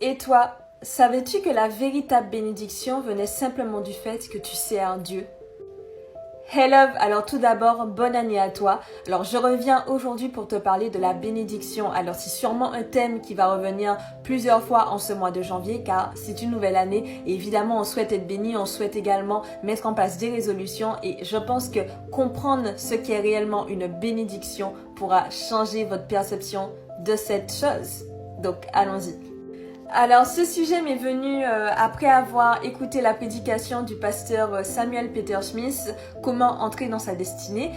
Et toi, savais-tu que la véritable bénédiction venait simplement du fait que tu sers Dieu? Hey love, alors tout d'abord, bonne année à toi. Alors je reviens aujourd'hui pour te parler de la bénédiction. Alors c'est sûrement un thème qui va revenir plusieurs fois en ce mois de janvier car c'est une nouvelle année et évidemment on souhaite être béni, on souhaite également mettre en place des résolutions et je pense que comprendre ce qu'est réellement une bénédiction pourra changer votre perception de cette chose. Donc allons-y. Alors ce sujet m'est venu après avoir écouté la prédication du pasteur Samuel Peter Smith, Comment entrer dans sa destinée,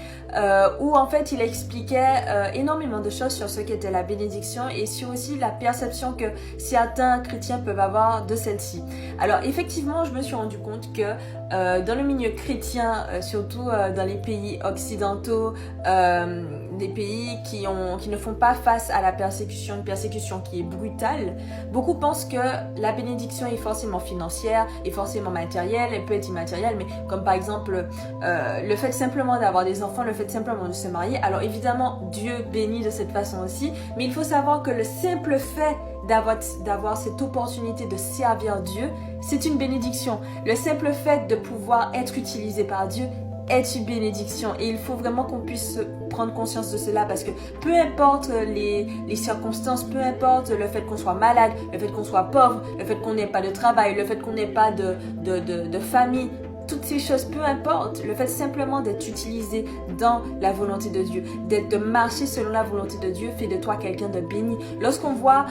où en fait il expliquait énormément de choses sur ce qu'était la bénédiction et sur aussi la perception que certains chrétiens peuvent avoir de celle-ci. Alors effectivement je me suis rendu compte que dans le milieu chrétien, surtout dans les pays occidentaux, des pays qui ne font pas face à la persécution, une persécution qui est brutale, beaucoup pensent que la bénédiction est forcément financière, est forcément matérielle, elle peut être immatérielle, mais comme par exemple le fait simplement d'avoir des enfants, le fait simplement de se marier. Alors évidemment, Dieu bénit de cette façon aussi, mais il faut savoir que le simple fait d'avoir cette opportunité de servir Dieu, c'est une bénédiction. Le simple fait de pouvoir être utilisé par Dieu est une bénédiction et il faut vraiment qu'on puisse prendre conscience de cela parce que peu importe les circonstances, peu importe le fait qu'on soit malade, le fait qu'on soit pauvre, le fait qu'on n'ait pas de travail, le fait qu'on n'ait pas de famille, toutes ces choses, peu importe, le fait simplement d'être utilisé dans la volonté de Dieu, de marcher selon la volonté de Dieu fait de toi quelqu'un de béni. Lorsqu'on voit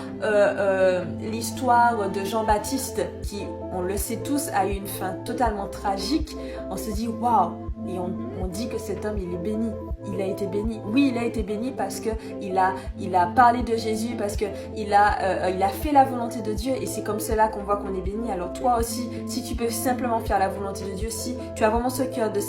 l'histoire de Jean-Baptiste qui, on le sait tous, a eu une fin totalement tragique, on se dit waouh, et on dit que cet homme il est béni. Il a été béni. Oui, il a été béni parce que il a parlé de Jésus, parce que il a fait la volonté de Dieu et c'est comme cela qu'on voit qu'on est béni. Alors toi aussi, si tu peux simplement faire la volonté de Dieu, si tu as vraiment ce cœur de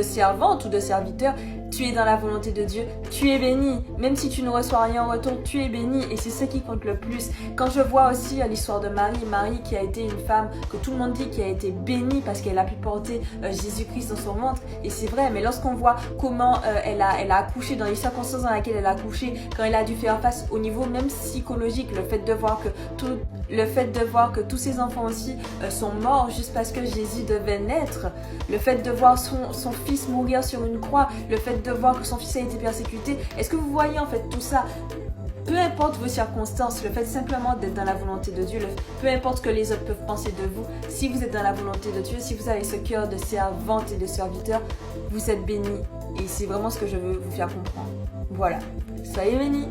servante ou de serviteur, tu es dans la volonté de Dieu, tu es béni. Même si tu ne reçois rien en retour, tu es béni et c'est ce qui compte le plus. Quand je vois aussi l'histoire de Marie qui a été une femme que tout le monde dit qui a été bénie parce qu'elle a pu porter Jésus-Christ dans son ventre et c'est vrai, mais lorsqu'on voit comment elle a accouché, dans les circonstances dans lesquelles elle a accouché, quand elle a dû faire face au niveau même psychologique, le fait de voir que tous ses enfants aussi sont morts juste parce que Jésus devait naître, le fait de voir son fils mourir sur une croix, le fait de voir que son fils a été persécuté. Est-ce que vous voyez en fait tout ça? Peu importe vos circonstances, le fait simplement d'être dans la volonté de Dieu, peu importe ce que les autres peuvent penser de vous, si vous êtes dans la volonté de Dieu, si vous avez ce cœur de servante et de serviteur, vous êtes bénis. Et c'est vraiment ce que je veux vous faire comprendre. Voilà, soyez bénis.